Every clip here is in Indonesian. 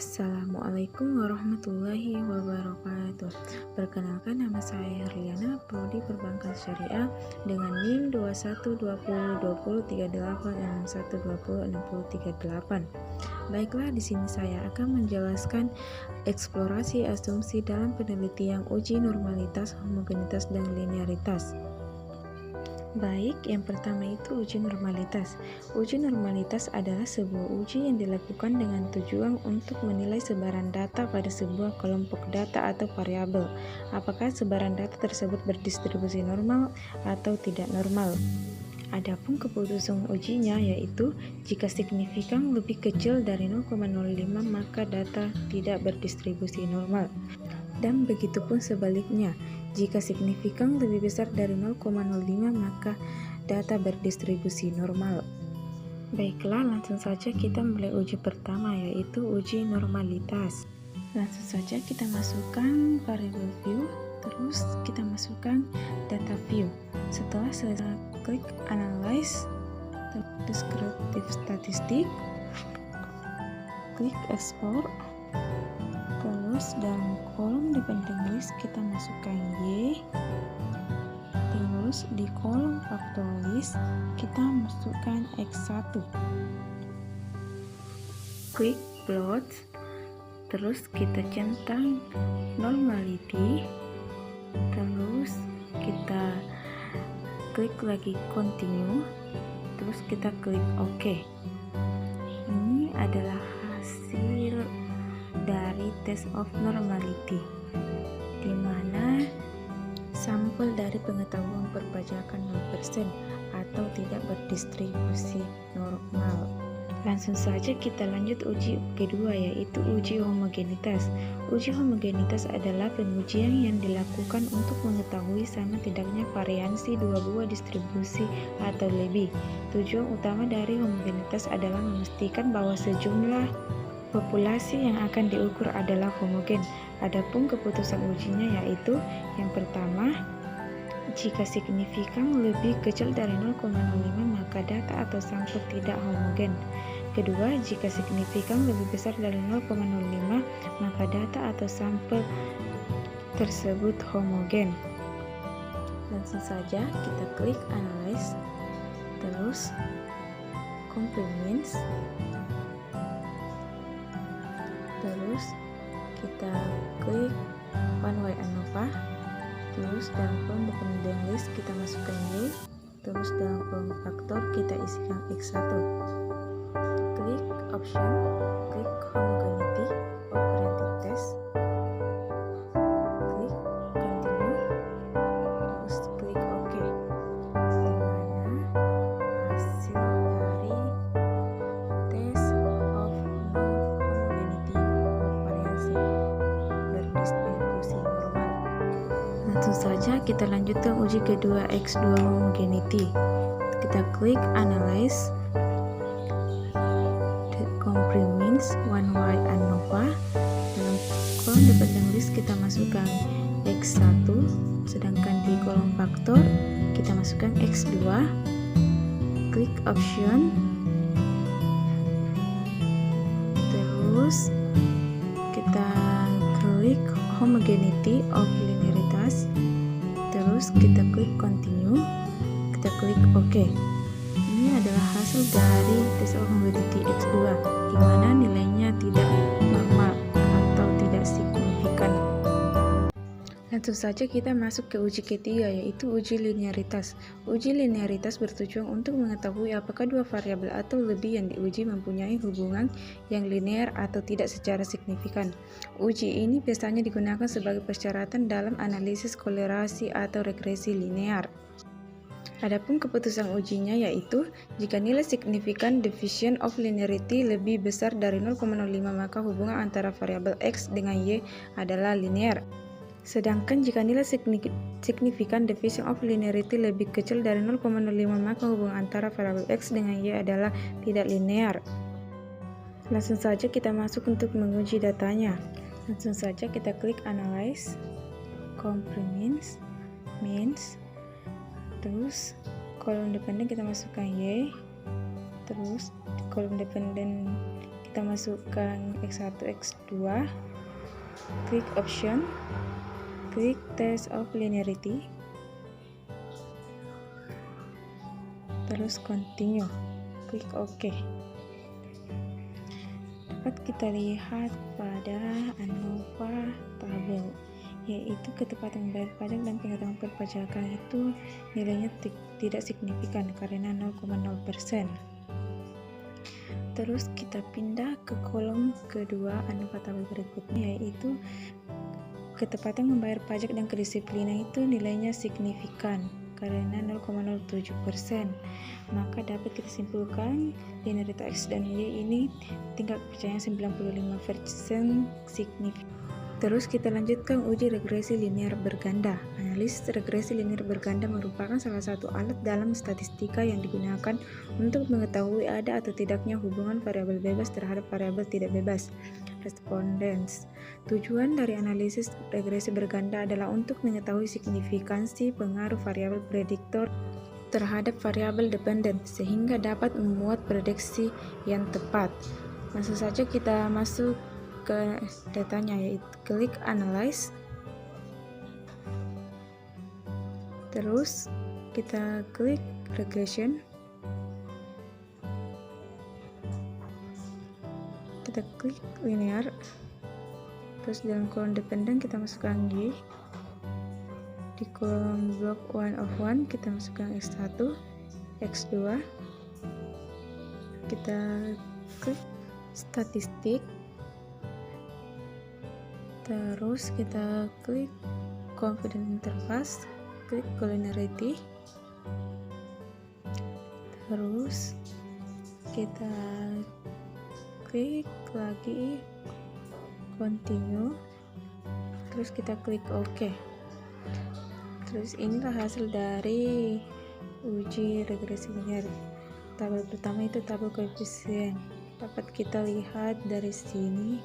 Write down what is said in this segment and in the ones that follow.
Assalamualaikum warahmatullahi wabarakatuh. Perkenalkan, nama saya Herliana, Prodi Perbankan Syariah dengan NIM 2120203861206038. Baiklah, di sini saya akan menjelaskan eksplorasi asumsi dalam penelitian uji normalitas, homogenitas, dan linearitas. Baik, yang pertama itu uji normalitas. Uji normalitas adalah sebuah uji yang dilakukan dengan tujuan untuk menilai sebaran data pada sebuah kelompok data atau variabel. Apakah sebaran data tersebut berdistribusi normal atau tidak normal. Adapun keputusan ujinya yaitu jika signifikan lebih kecil dari 0,05 maka data tidak berdistribusi normal. Dan begitupun sebaliknya, jika signifikan lebih besar dari 0,05 maka data berdistribusi normal. Baiklah, langsung saja kita mulai uji pertama yaitu uji normalitas. Langsung saja kita masukkan variable view, terus kita masukkan data view. Setelah selesai, klik analyze, descriptive statistik, klik export. Terus dalam kolom dependent list kita masukkan Y. Terus di kolom factor list kita masukkan X1. Klik plot. Terus kita centang normality. Terus kita klik lagi continue. Terus kita klik OK. Ini adalah hasil dari test of normality, di mana sampel dari pengetahuan perpajakan 0% atau tidak berdistribusi normal. Langsung saja kita lanjut uji kedua yaitu uji homogenitas. Uji homogenitas adalah pengujian yang dilakukan untuk mengetahui sama tidaknya variansi dua buah distribusi atau lebih. Tujuan utama dari homogenitas adalah memastikan bahwa sejumlah populasi yang akan diukur adalah homogen. Adapun keputusan ujinya yaitu yang pertama, jika signifikan lebih kecil dari 0,05 maka data atau sampel tidak homogen. Kedua, jika signifikan lebih besar dari 0,05 maka data atau sampel tersebut homogen. Langsung saja kita klik analyze, terus complements. Terus kita klik one way ANOVA. Terus dalam kolom dependent list kita masukkan Y. Terus dalam kolom faktor kita isikan X1. Klik option, klik homogeneity operated test, klik continue, terus klik OK. Dimana hasil dari test of non-homogeneity variasi berdistribusi normal. Langsung saja kita lanjutkan uji kedua X2 homogeneity. Kita klik analyze, complements one y ANOVA. Dalam kolom dependent list kita masukkan X1, sedangkan di kolom faktor kita masukkan X2. Klik option, terus kita klik homogeneity of linearitas, terus kita klik continue, kita klik OK. Ini adalah hasil dari tes of homogeneity X2, di mana nilainya tidak normal atau tidak signifikan. Langsung saja kita masuk ke uji ketiga yaitu uji linearitas. Uji linearitas bertujuan untuk mengetahui apakah dua variabel atau lebih yang diuji mempunyai hubungan yang linear atau tidak secara signifikan. Uji ini biasanya digunakan sebagai persyaratan dalam analisis kolerasi atau regresi linear. Adapun keputusan ujinya yaitu jika nilai signifikan division of linearity lebih besar dari 0,05 maka hubungan antara variabel X dengan Y adalah linear. Sedangkan jika nilai signifikan division of linearity lebih kecil dari 0,05 maka hubungan antara variabel X dengan Y adalah tidak linear. Langsung saja kita masuk untuk menguji datanya. Langsung saja kita klik analyze, complements, means. Terus kolom dependen kita masukkan Y, terus di kolom dependen kita masukkan X1, X2, klik option, klik test of linearity, terus continue, klik OK. Dapat kita lihat pada ANOVA tabel, yaitu ketepatan membayar pajak dan pengetahuan perpajakan itu nilainya tidak signifikan karena 0,0%. Terus kita pindah ke kolom kedua ANOVA tabel berikutnya, yaitu ketepatan membayar pajak dan kedisiplinan itu nilainya signifikan karena 0,07%. Maka dapat kita simpulkan linearitas X dan Y ini tingkat kepercayaan 95% signifikan. Terus kita lanjutkan uji regresi linear berganda. Analisis regresi linear berganda merupakan salah satu alat dalam statistika yang digunakan untuk mengetahui ada atau tidaknya hubungan variabel bebas terhadap variabel tidak bebas, respondens. Tujuan dari analisis regresi berganda adalah untuk mengetahui signifikansi pengaruh variabel prediktor terhadap variabel dependen sehingga dapat membuat prediksi yang tepat. Langsung saja kita masuk ke datanya, yaitu klik analyze, terus kita klik regression, kita klik linear, terus dalam kolom dependen kita masukkan Y, di kolom block 1 of 1 kita masukkan X1, X2, kita klik statistik, terus kita klik confidence interval, klik collinearity, terus kita klik lagi continue, terus kita klik OK. Terus inilah hasil dari uji regresi linear. Tabel pertama itu tabel koefisien. Dapat kita lihat dari sini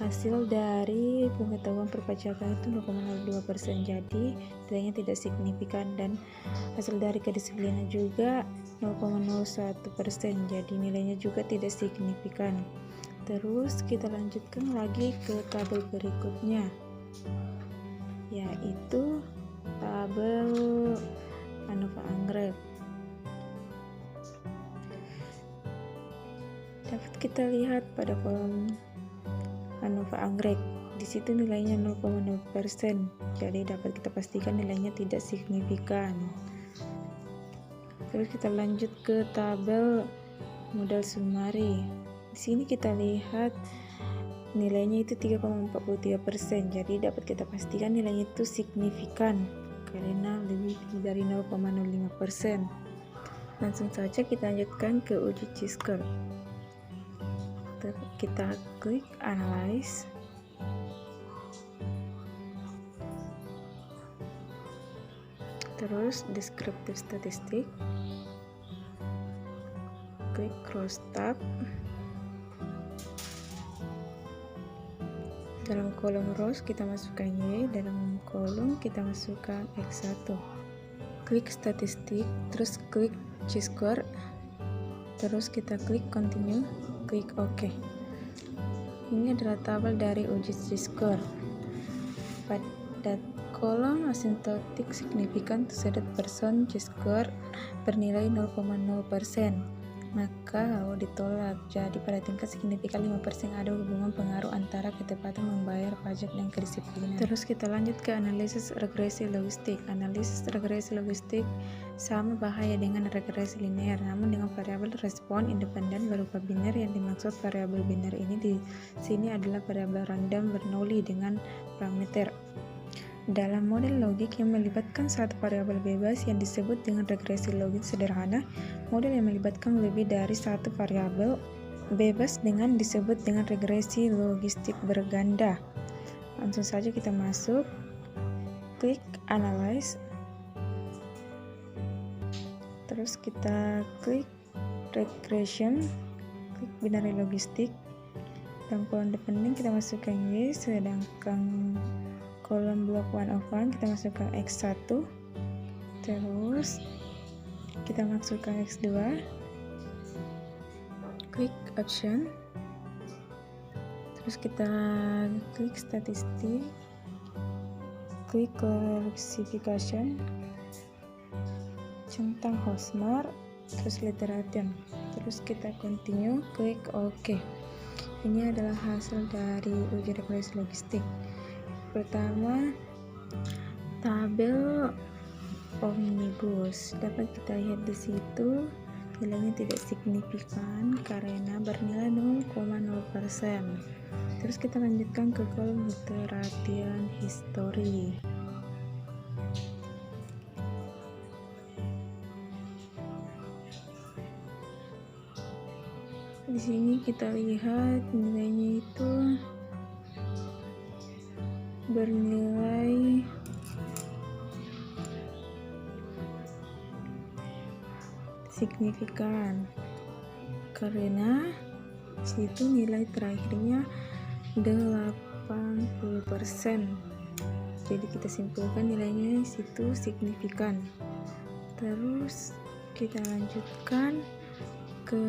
hasil dari pengetahuan perpajakan itu 0,02%, jadi nilainya tidak signifikan, dan hasil dari kedisiplinan juga 0,01%, jadi nilainya juga tidak signifikan. Terus kita lanjutkan lagi ke tabel berikutnya, yaitu tabel ANOVA Anggrek. Dapat kita lihat pada kolom ANOVA Anggrek, di situ nilainya 0,0%, jadi dapat kita pastikan nilainya tidak signifikan. Terus kita lanjut ke tabel modal sumari. Di sini kita lihat nilainya itu 3,43%, jadi dapat kita pastikan nilainya itu signifikan karena lebih dari 0,05%. Langsung saja kita lanjutkan ke uji Chi-square. Kita klik analyze, terus descriptive statistik, klik crosstab, dalam kolom rows kita masukkan Y, dalam kolom kita masukkan X1, klik statistik, terus klik Chi-square, terus kita klik continue, klik OK. Ini adalah tabel dari uji Chi-square. Pada kolom asymptotic signifikan to shaded person Chi-square bernilai 0,0%, maka ditolak. Jadi pada tingkat signifikan 5% ada hubungan pengaruh antara ketepatan membayar pajak dan kedisiplinan. Terus kita lanjut ke analisis regresi logistik. Analisis regresi logistik sama bahaya dengan regresi linear, namun dengan variabel respon independen berupa biner. Yang dimaksud variabel biner ini di sini adalah variabel random Bernoulli dengan parameter. Dalam model logik yang melibatkan satu variabel bebas yang disebut dengan regresi logik sederhana, model yang melibatkan lebih dari satu variabel bebas dengan disebut dengan regresi logistik berganda. Langsung saja kita masuk, klik analyze, terus kita klik regression, klik binary logistik, dalam kolom dependen kita masukkan Y, sedangkan kolom block 1 of 1 kita masukkan X1, terus kita masukkan X2, klik option, Terus kita klik statistik, klik classification, centang Hosmer, terus literatur, terus kita continue, klik OK. Ini adalah hasil dari uji rekomendasi logistik. Pertama, tabel omnibus dapat kita lihat di situ nilainya tidak signifikan karena bernilai 0,0%. Terus kita lanjutkan ke kolom literatian history. Di sini kita lihat nilainya itu bernilai signifikan karena situ nilai terakhirnya 80%. Jadi kita simpulkan nilainya situ signifikan. Terus kita lanjutkan ke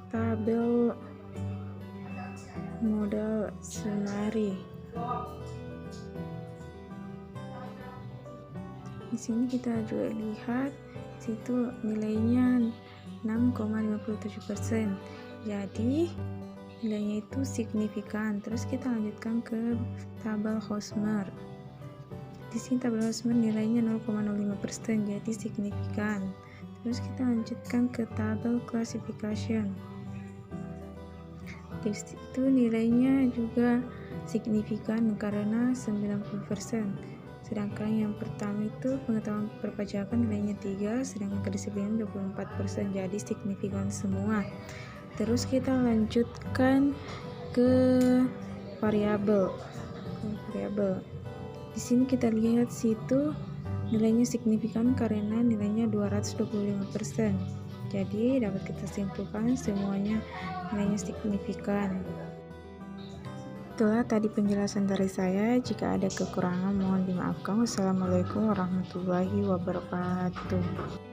tabel modal summary. Di sini kita juga lihat situ nilainya 6,57%. Jadi nilainya itu signifikan. Terus kita lanjutkan ke tabel Hosmer. Di sini tabel Hosmer nilainya 0,05%, jadi signifikan. Terus kita lanjutkan ke tabel classification. Di situ nilainya juga signifikan karena 90%. Sedangkan yang pertama itu pengetahuan perpajakan nilainya 3, sedangkan kedisiplinan 24%, jadi signifikan semua. Terus kita lanjutkan ke variabel. Di sini kita lihat situ nilainya signifikan karena nilainya 225%. Jadi dapat kita simpulkan semuanya nilainya signifikan. Itulah tadi penjelasan dari saya. Jika ada kekurangan mohon dimaafkan. Wassalamualaikum warahmatullahi wabarakatuh.